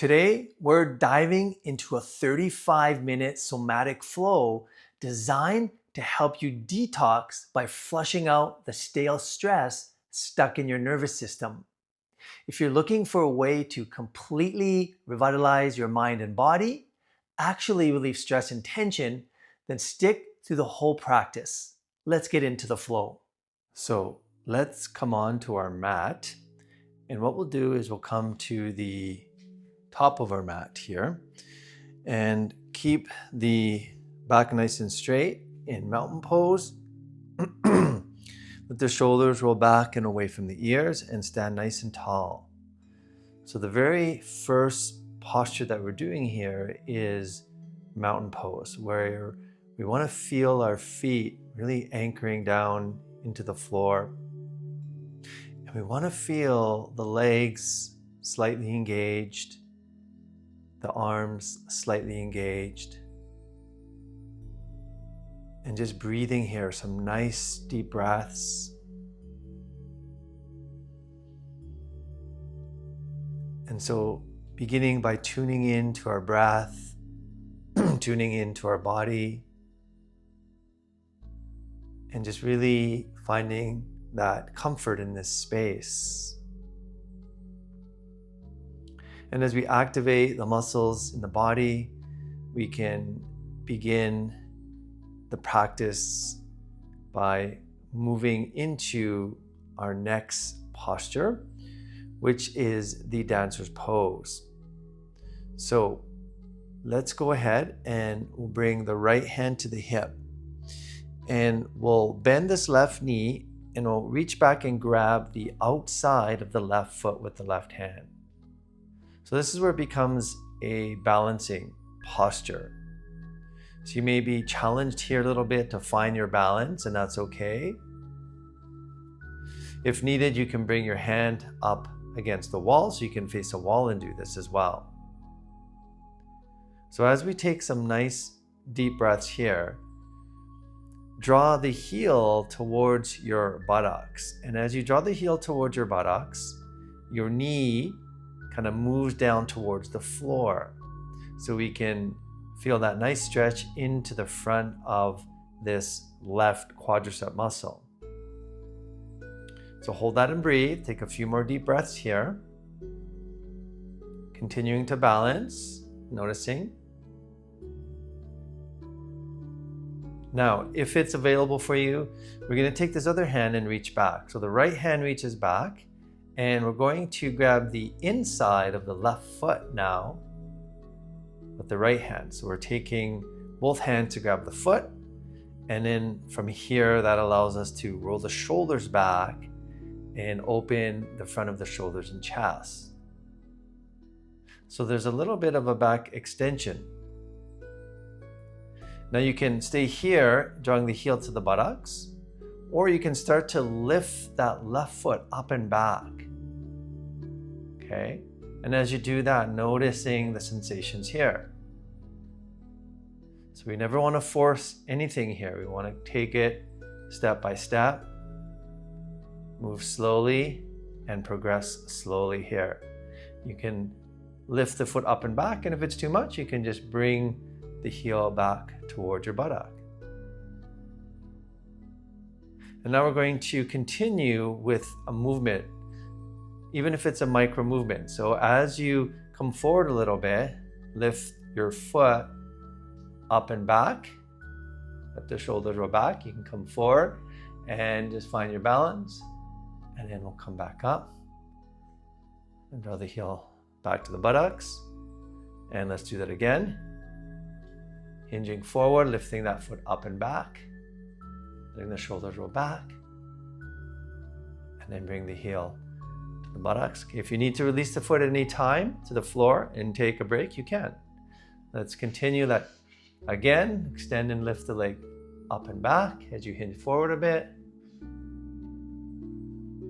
Today, we're diving into a 35-minute somatic flow designed to help you detox by flushing out the stale stress stuck in your nervous system. If you're looking for a way to completely revitalize your mind and body, actually relieve stress and tension, then stick through the whole practice. Let's get into the flow. So let's come on to our mat. And what we'll do is we'll come to the top of our mat here and keep the back nice and straight in mountain pose. Let the shoulders roll back and away from the ears and stand nice and tall. So the very first posture that we're doing here is mountain pose, where we want to feel our feet really anchoring down into the floor. And we want to feel the legs slightly engaged, the arms slightly engaged. And just breathing here, some nice deep breaths. And so beginning by tuning into our breath, tuning into our body, and just really finding that comfort in this space. And as we activate the muscles in the body, we can begin the practice by moving into our next posture, which is the dancer's pose. So let's go ahead and we'll bring the right hand to the hip. And we'll bend this left knee and we'll reach back and grab the outside of the left foot with the left hand. So this is where it becomes a balancing posture. So you may be challenged here a little bit to find your balance, and that's okay. If needed, you can bring your hand up against the wall so you can face a wall and do this as well. So as we take some nice deep breaths here, draw the heel towards your buttocks. And as you draw the heel towards your buttocks, your knee kind of moves down towards the floor. So we can feel that nice stretch into the front of this left quadricep muscle. So hold that and breathe. Take a few more deep breaths here. Continuing to balance, noticing. Now, if it's available for you, we're going to take this other hand and reach back. So the right hand reaches back, and we're going to grab the inside of the left foot now with the right hand. So we're taking both hands to grab the foot, and then from here that allows us to roll the shoulders back and open the front of the shoulders and chest. So there's a little bit of a back extension. Now you can stay here, drawing the heel to the buttocks, or you can start to lift that left foot up and back. Okay? And as you do that, noticing the sensations here. So we never want to force anything here. We want to take it step by step, move slowly, and progress slowly here. You can lift the foot up and back, and if it's too much, you can just bring the heel back towards your buttock. And now we're going to continue with a movement, even if it's a micro movement. So as you come forward a little bit, lift your foot up and back. Let the shoulders roll back. You can come forward and just find your balance. And then we'll come back up and draw the heel back to the buttocks. And let's do that again. Hinging forward, lifting that foot up and back. Letting the shoulders roll back. And then bring the heel to the buttocks. If you need to release the foot at any time to the floor and take a break, you can. Let's continue that again. Extend and lift the leg up and back as you hinge forward a bit.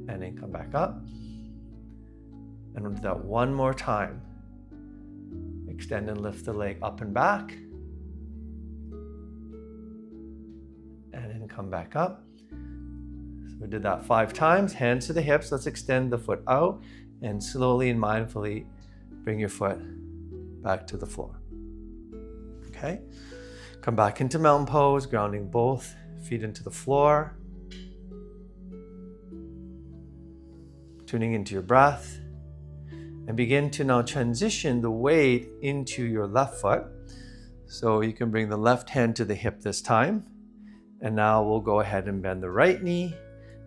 And then come back up. And we'll do that one more time. Extend and lift the leg up and back. And then come back up. So we did that 5 times. Hands to the hips. Let's extend the foot out and slowly and mindfully bring your foot back to the floor. Okay? Come back into mountain pose, grounding both feet into the floor. Tuning into your breath. And begin to now transition the weight into your left foot. So you can bring the left hand to the hip this time. And now we'll go ahead and bend the right knee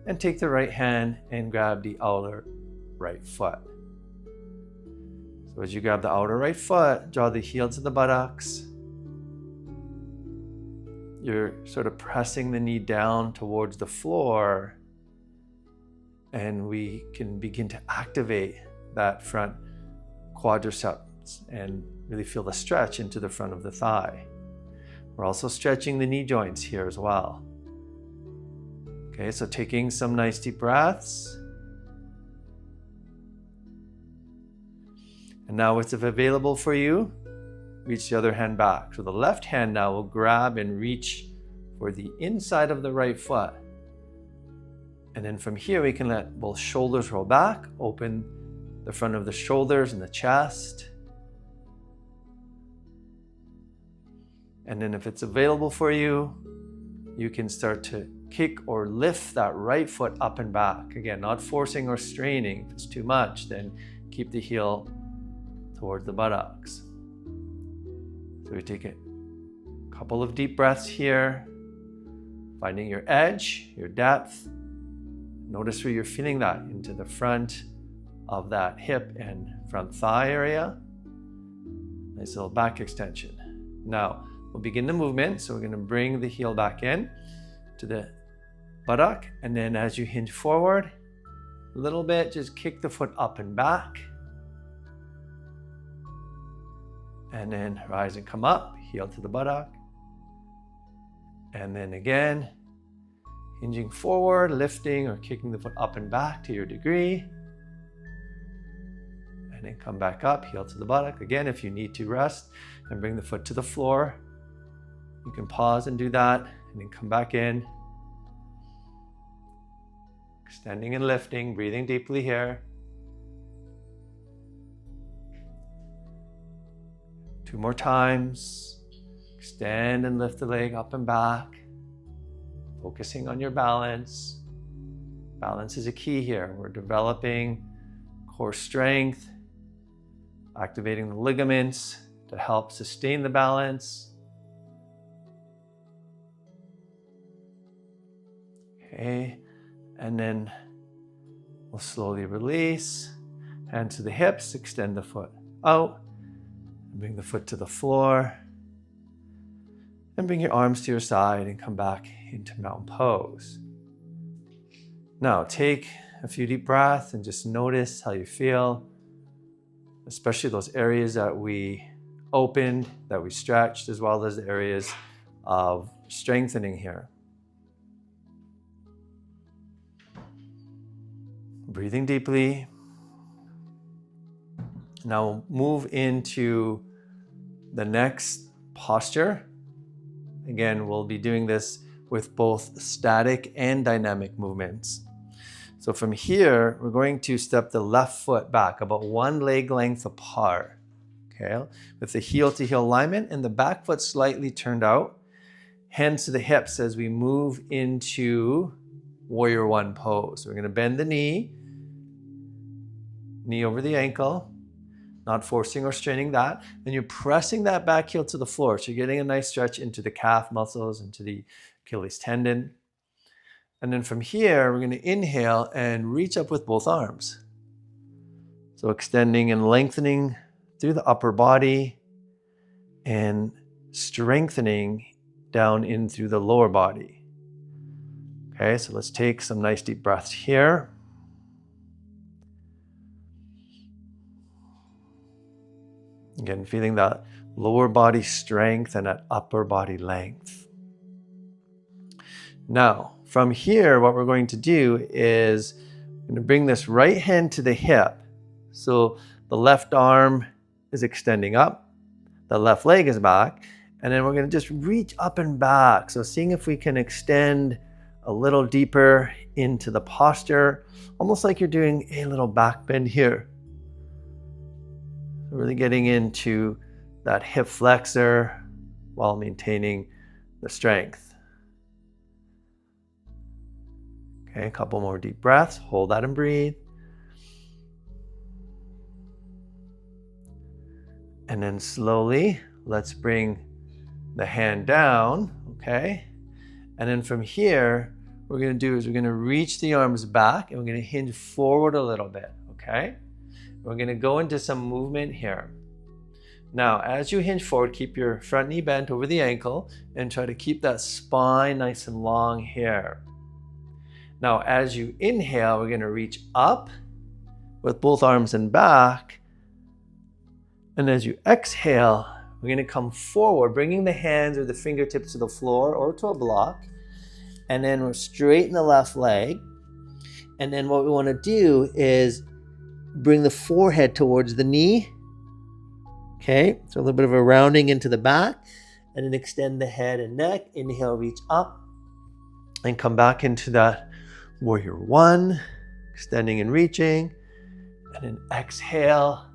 and take the right hand and grab the outer right foot. So as you grab the outer right foot, draw the heel to the buttocks. You're sort of pressing the knee down towards the floor, and we can begin to activate that front quadriceps and really feel the stretch into the front of the thigh. We're also stretching the knee joints here as well. Okay, so taking some nice deep breaths. And now if available for you, reach the other hand back. So the left hand now will grab and reach for the inside of the right foot. And then from here, we can let both shoulders roll back, open the front of the shoulders and the chest. And then if it's available for you, you can start to kick or lift that right foot up and back. Again, not forcing or straining. If it's too much, then keep the heel towards the buttocks. So we take a couple of deep breaths here, finding your edge, your depth. Notice where you're feeling that into the front of that hip and front thigh area. Nice little back extension. Now, we'll begin the movement. So we're going to bring the heel back in to the buttock. And then as you hinge forward a little bit, just kick the foot up and back. And then rise and come up, heel to the buttock. And then again, hinging forward, lifting or kicking the foot up and back to your degree. And then come back up, heel to the buttock. Again, if you need to rest and bring the foot to the floor, you can pause and do that, and then come back in. Extending and lifting, breathing deeply here. 2 more times. Extend and lift the leg up and back. Focusing on your balance. Balance is a key here. We're developing core strength, activating the ligaments to help sustain the balance. Okay, and then we'll slowly release. Hands to the hips, extend the foot out. Bring the foot to the floor. And bring your arms to your side and come back into mountain pose. Now take a few deep breaths and just notice how you feel, especially those areas that we opened, that we stretched, as well as the areas of strengthening here. Breathing deeply. Now move into the next posture. Again, we'll be doing this with both static and dynamic movements. So from here, we're going to step the left foot back about 1 leg length apart, okay? With the heel to heel alignment and the back foot slightly turned out. Hands to the hips as we move into warrior 1 pose. So we're gonna bend the knee over the ankle, not forcing or straining that. Then you're pressing that back heel to the floor. So you're getting a nice stretch into the calf muscles, into the Achilles tendon. And then from here, we're gonna inhale and reach up with both arms. So extending and lengthening through the upper body and strengthening down in through the lower body. Okay, so let's take some nice deep breaths here. Again, feeling that lower body strength and that upper body length. Now, from here, what we're going to do is I'm going to bring this right hand to the hip. So the left arm is extending up, the left leg is back, and then we're going to just reach up and back. So seeing if we can extend a little deeper into the posture, almost like you're doing a little back bend here. Really getting into that hip flexor while maintaining the strength. Okay, a couple more deep breaths. Hold that and breathe. And then slowly, let's bring the hand down, okay? And then from here, what we're gonna do is we're gonna reach the arms back and we're gonna hinge forward a little bit, okay? We're gonna go into some movement here. Now, as you hinge forward, keep your front knee bent over the ankle and try to keep that spine nice and long here. Now, as you inhale, we're gonna reach up with both arms and back. And as you exhale, we're gonna come forward, bringing the hands or the fingertips to the floor or to a block. And then we'll straighten the left leg. And then what we wanna do is bring the forehead towards the knee. Okay, so a little bit of a rounding into the back. And then extend the head and neck. Inhale, reach up. And come back into that warrior one, extending and reaching. And then exhale.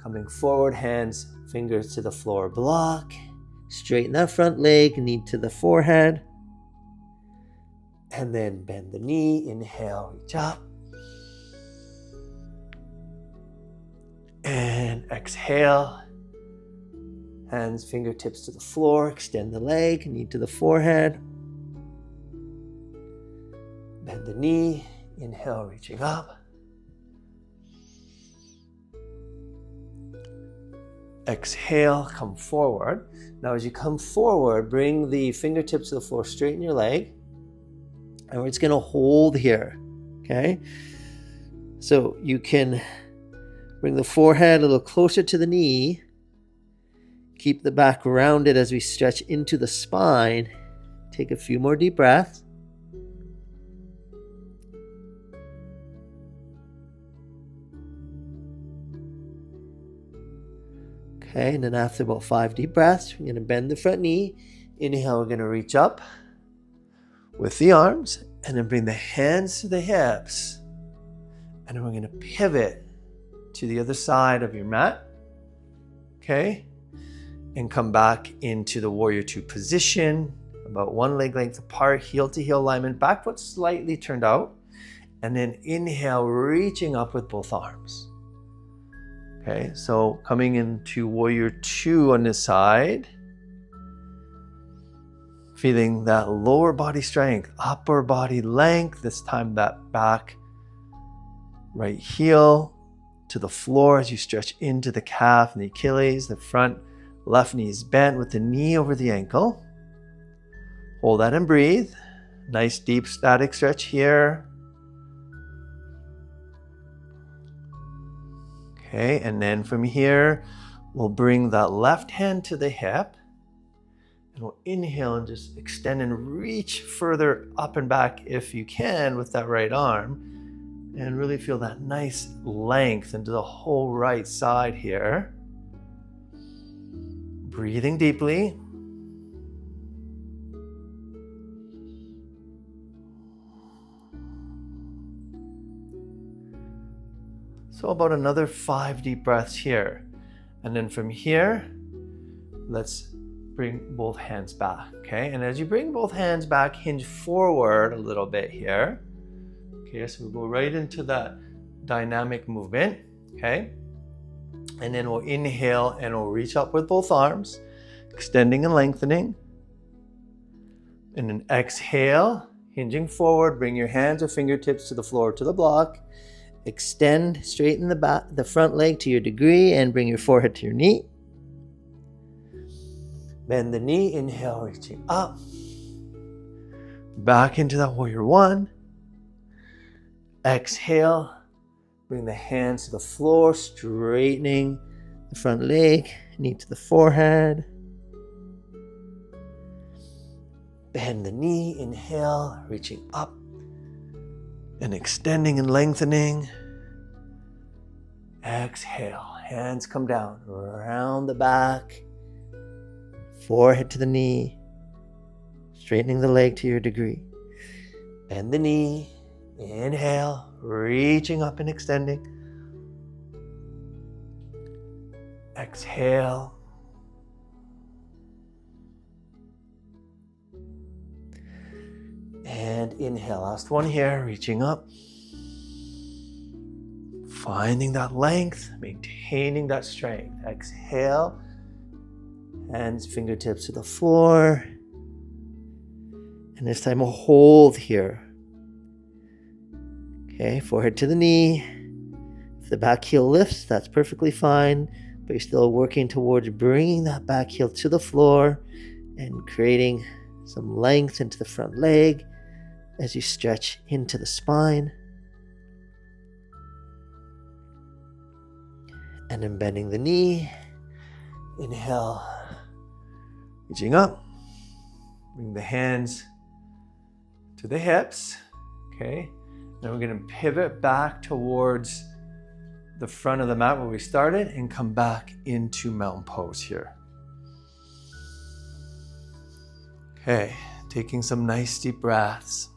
Coming forward, hands, fingers to the floor block. Straighten that front leg, knee to the forehead. And then bend the knee, inhale, reach up. And exhale. Hands, fingertips to the floor, extend the leg, knee to the forehead. Bend the knee, inhale, reaching up. Exhale, come forward. Now as you come forward, bring the fingertips to the floor, straighten your leg. And we're just gonna hold here, okay? So you can bring the forehead a little closer to the knee. Keep the back rounded as we stretch into the spine. Take a few more deep breaths. Okay, and then after about 5 deep breaths, we're going to bend the front knee. Inhale, we're going to reach up with the arms and then bring the hands to the hips. And then we're going to pivot to the other side of your mat. Okay, and come back into the warrior two position, about one leg length apart, heel to heel alignment, back foot slightly turned out. And then inhale, reaching up with both arms. Okay, so coming into warrior two on this side, feeling that lower body strength, upper body length, this time that back right heel to the floor as you stretch into the calf and the Achilles, the front left knee is bent with the knee over the ankle. Hold that and breathe. Nice deep static stretch here. Okay, and then from here, we'll bring that left hand to the hip and we'll inhale and just extend and reach further up and back if you can with that right arm and really feel that nice length into the whole right side here. Breathing deeply. So about another 5 deep breaths here. And then from here, let's bring both hands back, okay? And as you bring both hands back, hinge forward a little bit here. Okay, so we'll go right into that dynamic movement, okay? And then we'll inhale and we'll reach up with both arms, extending and lengthening. And then exhale, hinging forward, bring your hands or fingertips to the floor, to the block. Extend, straighten the front leg to your degree and bring your forehead to your knee. Bend the knee, inhale, reaching up. Back into that warrior one. Exhale, bring the hands to the floor, straightening the front leg, knee to the forehead. Bend the knee, inhale, reaching up. And extending and lengthening. Exhale, hands come down, around the back, forehead to the knee, straightening the leg to your degree. Bend the knee, inhale, reaching up and extending. Exhale. And inhale. Last one here, reaching up. Finding that length, maintaining that strength. Exhale. Hands, fingertips to the floor. And this time a hold here. Okay, forehead to the knee. If the back heel lifts, that's perfectly fine. But you're still working towards bringing that back heel to the floor and creating some length into the front leg as you stretch into the spine. And then bending the knee. Inhale, reaching up. Bring the hands to the hips. Okay, then we're going to pivot back towards the front of the mat where we started and come back into mountain pose here. Okay, taking some nice deep breaths.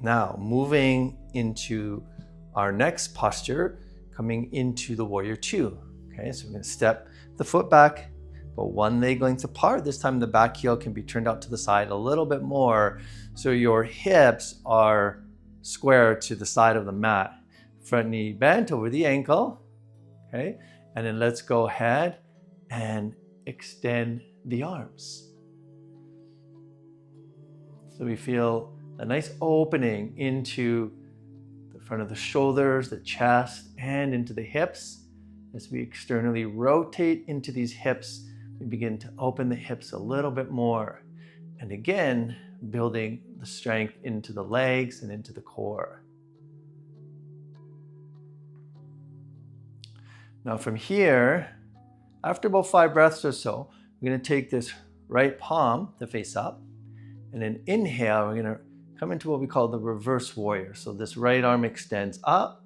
Now, moving into our next posture, coming into the warrior two. Okay, so we're going to step the foot back, but one leg length apart. This time the back heel can be turned out to the side a little bit more, so your hips are square to the side of the mat. Front knee bent over the ankle. Okay, and then let's go ahead and extend the arms. So we feel a nice opening into the front of the shoulders, the chest, and into the hips. As we externally rotate into these hips, we begin to open the hips a little bit more. And again, building the strength into the legs and into the core. Now from here, after about 5 breaths or so, we're going to take this right palm to face up. And then inhale, we're going to come into what we call the reverse warrior. So this right arm extends up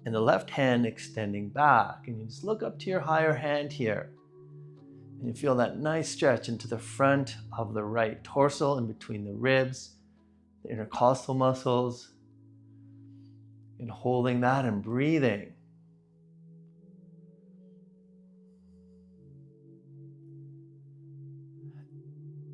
and the left hand extending back. And you just look up to your higher hand here. And you feel that nice stretch into the front of the right torso in between the ribs, the intercostal muscles. And holding that and breathing.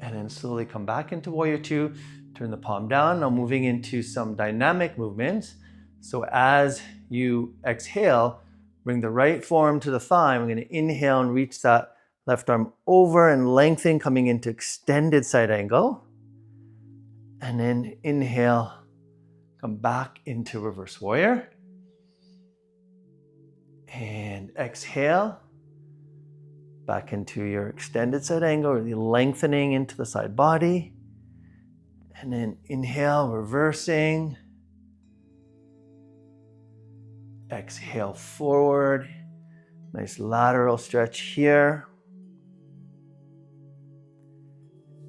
And then slowly come back into warrior two. Turn the palm down. Now moving into some dynamic movements. So as you exhale, bring the right forearm to the thigh. We're going to inhale and reach that left arm over and lengthen, coming into extended side angle. And then inhale, come back into reverse warrior. And exhale, back into your extended side angle, really lengthening into the side body. And then inhale, reversing. Exhale forward. Nice lateral stretch here.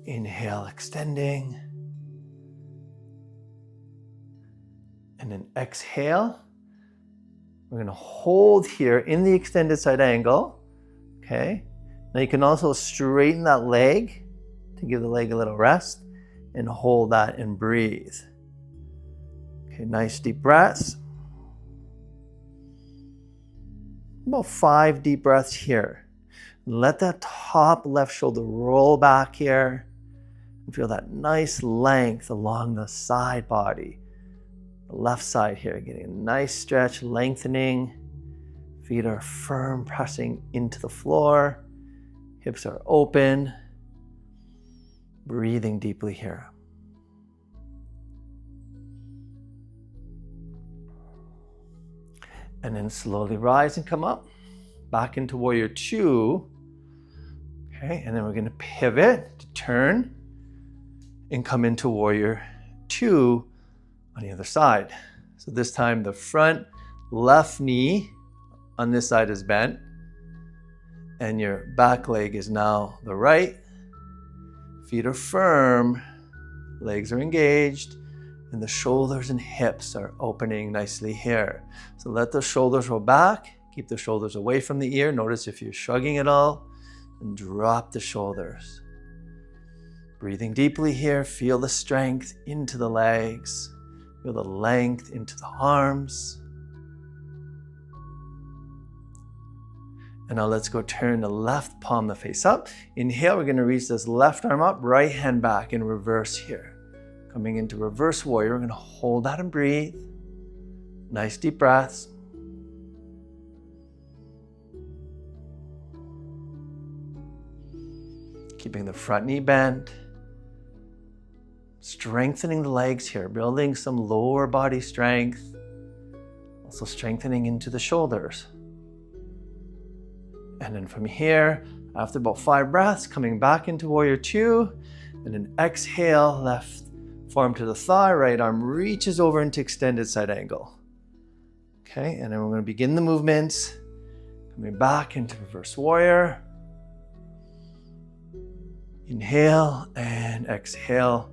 Inhale, extending. And then exhale. We're going to hold here in the extended side angle. Okay. Now you can also straighten that leg to give the leg a little rest and hold that and breathe. Okay, nice deep breaths. About 5 deep breaths here. Let that top left shoulder roll back here. And feel that nice length along the side body. The left side here, getting a nice stretch, lengthening. Feet are firm, pressing into the floor. Hips are open. Breathing deeply here. And then slowly rise and come up. Back into warrior two. Okay, and then we're going to pivot to turn and come into warrior two on the other side. So this time the front left knee on this side is bent. And your back leg is now the right. Feet are firm, legs are engaged, and the shoulders and hips are opening nicely here. So let the shoulders roll back, keep the shoulders away from the ear. Notice if you're shrugging at all, and drop the shoulders. Breathing deeply here, feel the strength into the legs. Feel the length into the arms. And now let's go turn the left palm to face up. Inhale, we're gonna reach this left arm up, right hand back in reverse here. Coming into reverse warrior, we're gonna hold that and breathe. Nice deep breaths. Keeping the front knee bent. Strengthening the legs here, building some lower body strength. Also strengthening into the shoulders. And then from here, after about 5 breaths, coming back into warrior 2, and then exhale, left forearm to the thigh, right arm reaches over into extended side angle. Okay, and then we're going to begin the movements. Coming back into reverse warrior. Inhale and exhale.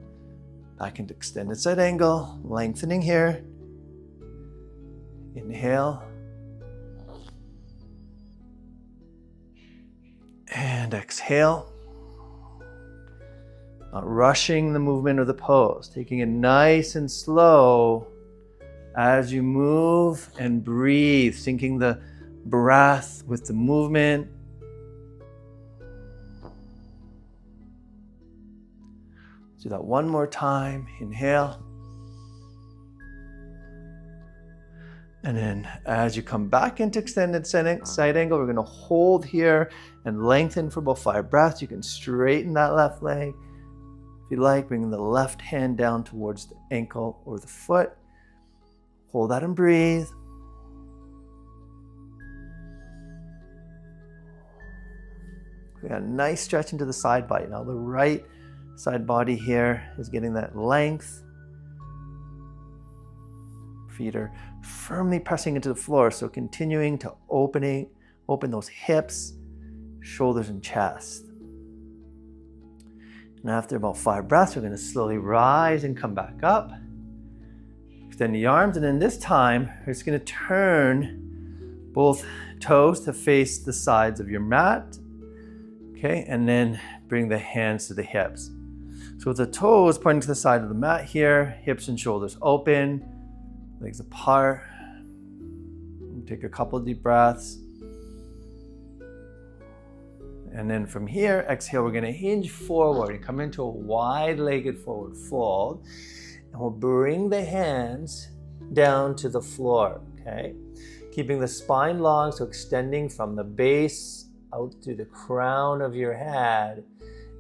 Back into extended side angle, lengthening here. Inhale. And exhale. Not rushing the movement of the pose, taking it nice and slow as you move and breathe, syncing the breath with the movement. Do that one more time. Inhale. And then as you come back into extended side angle, we're going to hold here and lengthen for about 5 breaths. You can straighten that left leg. If you like, bring the left hand down towards the ankle or the foot. Hold that and breathe. We got a nice stretch into the side body. Now the right side body here is getting that length. Feet are firmly pressing into the floor, so continuing to open those hips, shoulders, and chest. And after about 5 breaths, we're going to slowly rise and come back up. Extend the arms, and then this time, we're just going to turn both toes to face the sides of your mat. Okay, and then bring the hands to the hips. So with the toes pointing to the side of the mat here, hips and shoulders open, legs apart. Take a couple of deep breaths. And then from here, exhale, we're gonna hinge forward and come into a wide-legged forward fold. And we'll bring the hands down to the floor, okay? Keeping the spine long, so extending from the base out to the crown of your head.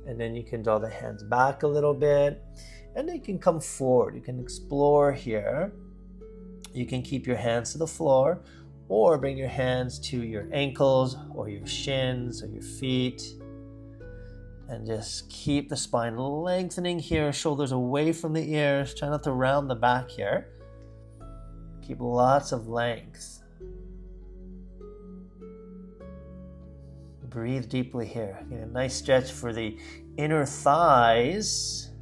And then you can draw the hands back a little bit. And then you can come forward. You can explore here. You can keep your hands to the floor or bring your hands to your ankles or your shins or your feet. And just keep the spine lengthening here, shoulders away from the ears. Try not to round the back here. Keep lots of length. Breathe deeply here. Get a nice stretch for the inner thighs.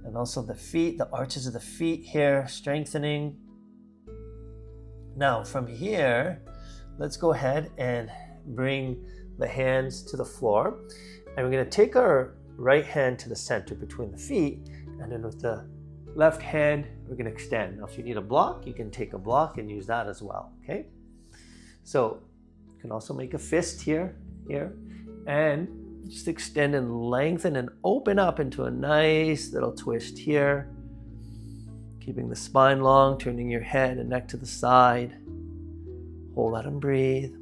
And also the feet, the arches of the feet here, strengthening. Now from here, let's go ahead and bring the hands to the floor. And we're going to take our right hand to the center between the feet. And then with the left hand, we're going to extend. Now if you need a block, you can take a block and use that as well. Okay? So you can also make a fist here, and just extend and lengthen and open up into a nice little twist here. Keeping the spine long, turning your head and neck to the side. Hold that and breathe.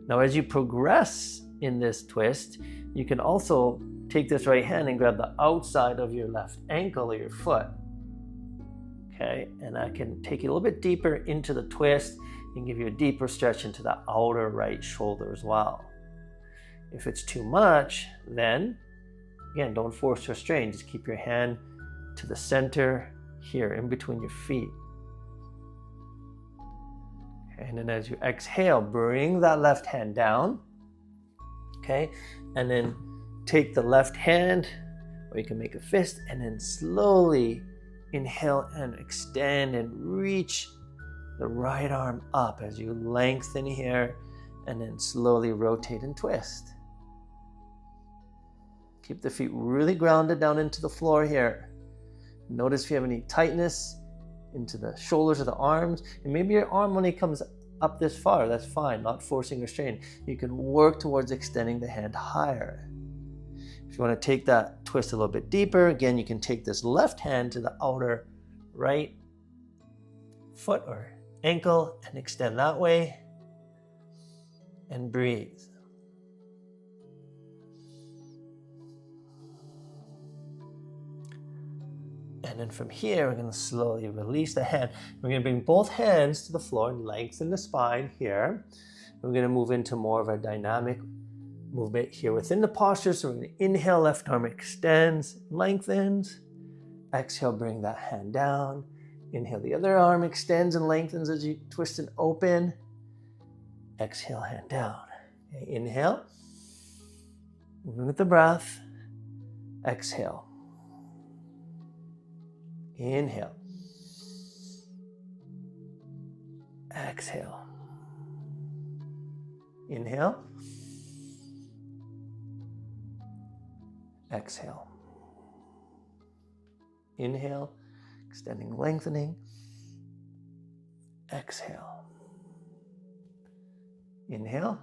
Now as you progress in this twist, you can also take this right hand and grab the outside of your left ankle or your foot. Okay, and I can take you a little bit deeper into the twist and give you a deeper stretch into the outer right shoulder as well. If it's too much, then again, don't force or strain. Just keep your hand to the center here in between your feet. And then as you exhale, bring that left hand down. Okay, and then take the left hand, or you can make a fist, and then slowly inhale and extend and reach the right arm up as you lengthen here, and then slowly rotate and twist. Keep the feet really grounded down into the floor here. Notice if you have any tightness into the shoulders or the arms, and maybe your arm only comes up this far. That's fine, not forcing or straining. You can work towards extending the hand higher. If you want to take that twist a little bit deeper, again, you can take this left hand to the outer right foot or ankle and extend that way and breathe. And then from here, we're going to slowly release the hand. We're going to bring both hands to the floor and lengthen the spine here. We're going to move into more of a dynamic movement here within the posture. So we're going to inhale, left arm extends, lengthens. Exhale, bring that hand down. Inhale, the other arm extends and lengthens as you twist and open. Exhale, hand down. Okay, inhale. Moving with the breath. Exhale. Inhale. Exhale. Inhale. Exhale. Inhale, extending, lengthening. Exhale. Inhale.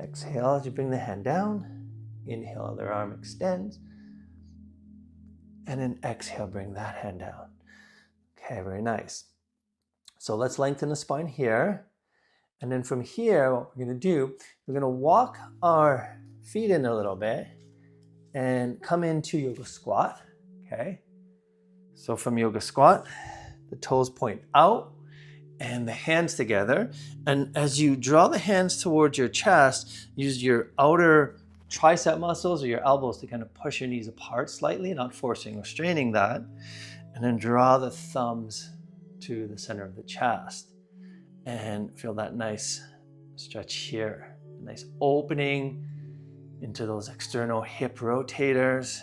Exhale as you bring the hand down. Inhale, other arm extends. And then exhale, bring that hand down. Okay, very nice. So let's lengthen the spine here. And then from here, what we're going to do, we're going to walk our feet in a little bit and come into yoga squat. Okay. So from yoga squat, the toes point out and the hands together. And as you draw the hands towards your chest, use your outer tricep muscles or your elbows to kind of push your knees apart slightly, not forcing or straining that. And then draw the thumbs to the center of the chest and feel that nice stretch here. Nice opening into those external hip rotators.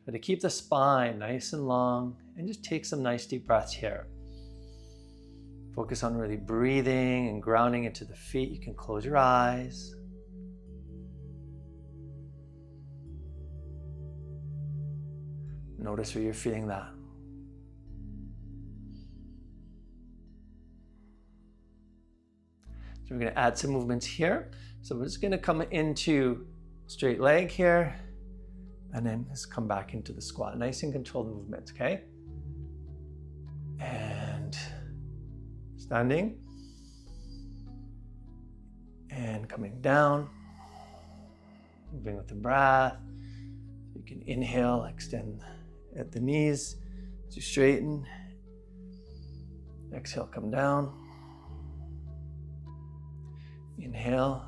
Try to keep the spine nice and long and just take some nice deep breaths here. Focus on really breathing and grounding into the feet. You can close your eyes. Notice where you're feeling that. So we're going to add some movements here. So we're just going to come into straight leg here and then just come back into the squat. Nice and controlled movements, okay? And standing and coming down. Moving with the breath. You can inhale, extend at the knees as you straighten. Exhale, come down. Inhale.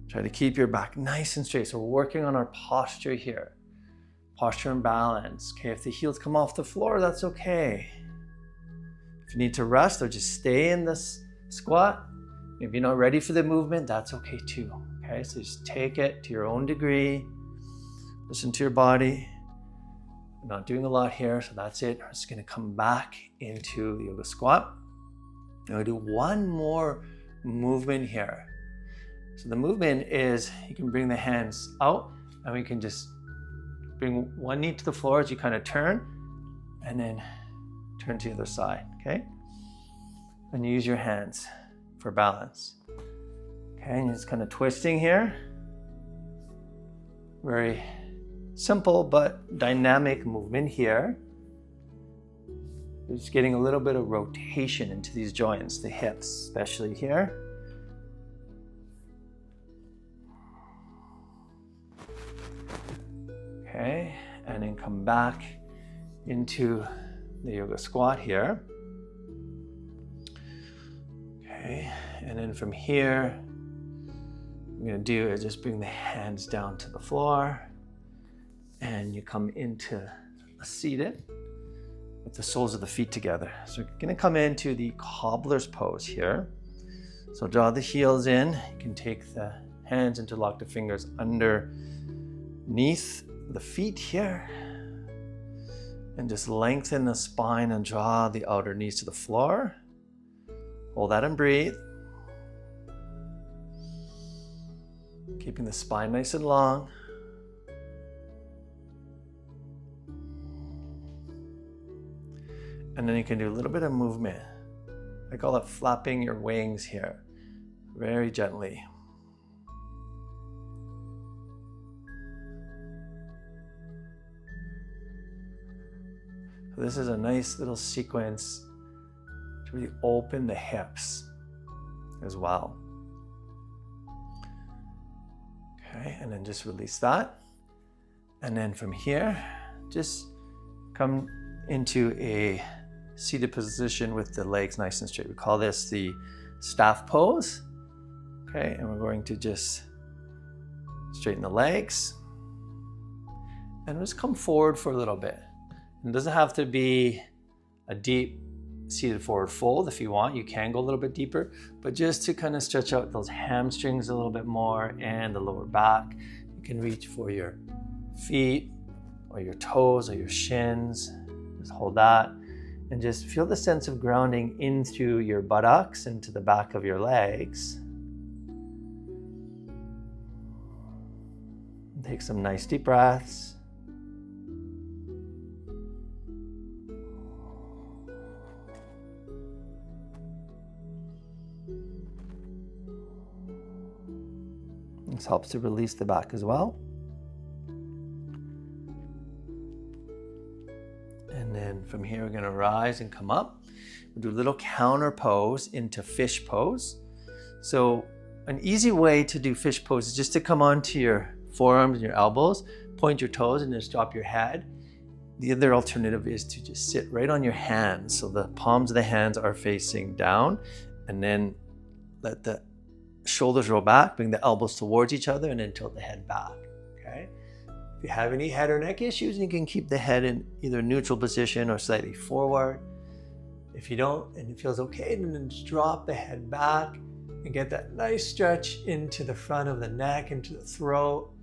Try to keep your back nice and straight. So we're working on our posture here. Posture and balance. Okay, if the heels come off the floor, that's okay. If you need to rest or just stay in this squat, maybe you're not ready for the movement, that's okay too. Okay, so just take it to your own degree. Listen to your body. I'm not doing a lot here, so that's it. I'm just going to come back into the yoga squat. I'm going to do one more movement here. So the movement is you can bring the hands out and we can just bring one knee to the floor as you kind of turn and then turn to the other side, okay? And use your hands for balance. Okay, and you're just kind of twisting here. Very simple but dynamic movement here. You're just getting a little bit of rotation into these joints, the hips, especially here. Okay, and then come back into the yoga squat here. Okay, and then from here, what I'm going to do is just bring the hands down to the floor and you come into a seated with the soles of the feet together. So you're going to come into the cobbler's pose here. So draw the heels in. You can take the hands, interlock the fingers underneath the feet here and just lengthen the spine and draw the outer knees to the floor. Hold that and breathe. Keeping the spine nice and long. And then you can do a little bit of movement. I call it flapping your wings here, very gently. So this is a nice little sequence to really open the hips as well. Okay, and then just release that. And then from here, just come into a seated position with the legs nice and straight. We call this the staff pose. Okay, and we're going to just straighten the legs and just come forward for a little bit. And it doesn't have to be a deep seated forward fold. If you want, you can go a little bit deeper, but just to kind of stretch out those hamstrings a little bit more and the lower back. You can reach for your feet or your toes or your shins. Just hold that and just feel the sense of grounding in through your buttocks into the back of your legs. Take some nice deep breaths. This helps to release the back as well. And then from here, we're gonna rise and come up. We'll do a little counter pose into fish pose. So an easy way to do fish pose is just to come onto your forearms and your elbows, point your toes and just drop your head. The other alternative is to just sit right on your hands. So the palms of the hands are facing down, and then let the shoulders roll back, bring the elbows towards each other, and then tilt the head back, okay? If you have any head or neck issues, you can keep the head in either neutral position or slightly forward. If you don't, and it feels okay, then just drop the head back and get that nice stretch into the front of the neck, into the throat.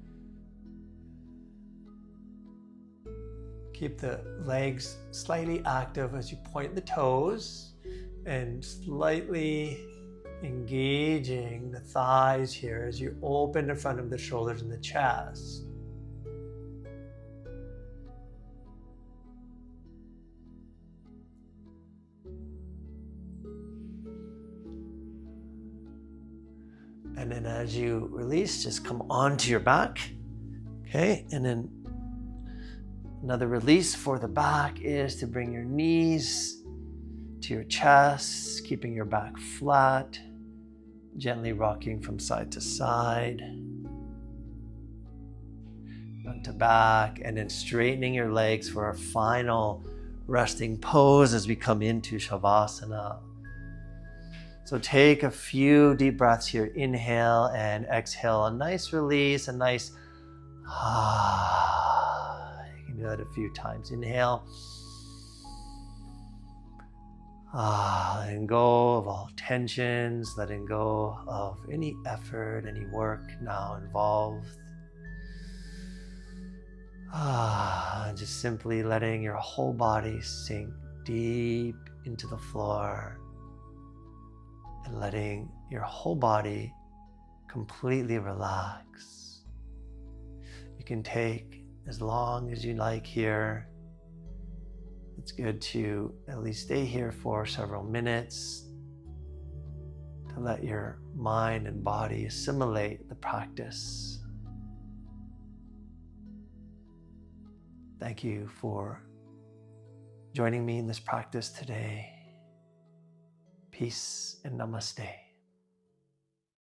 Keep the legs slightly active as you point the toes and slightly engaging the thighs here as you open the front of the shoulders and the chest. And then as you release, just come onto your back. Okay, and then another release for the back is to bring your knees to your chest, keeping your back flat, gently rocking from side to side, front to back, and then straightening your legs for our final resting pose as we come into Shavasana. So take a few deep breaths here. Inhale and exhale. A nice release, a nice you can do that a few times. Inhale. Letting go of all tensions, letting go of any effort, any work now involved. Just simply letting your whole body sink deep into the floor and letting your whole body completely relax. You can take as long as you like here. It's good to at least stay here for several minutes to let your mind and body assimilate the practice. Thank you for joining me in this practice today. Peace and namaste.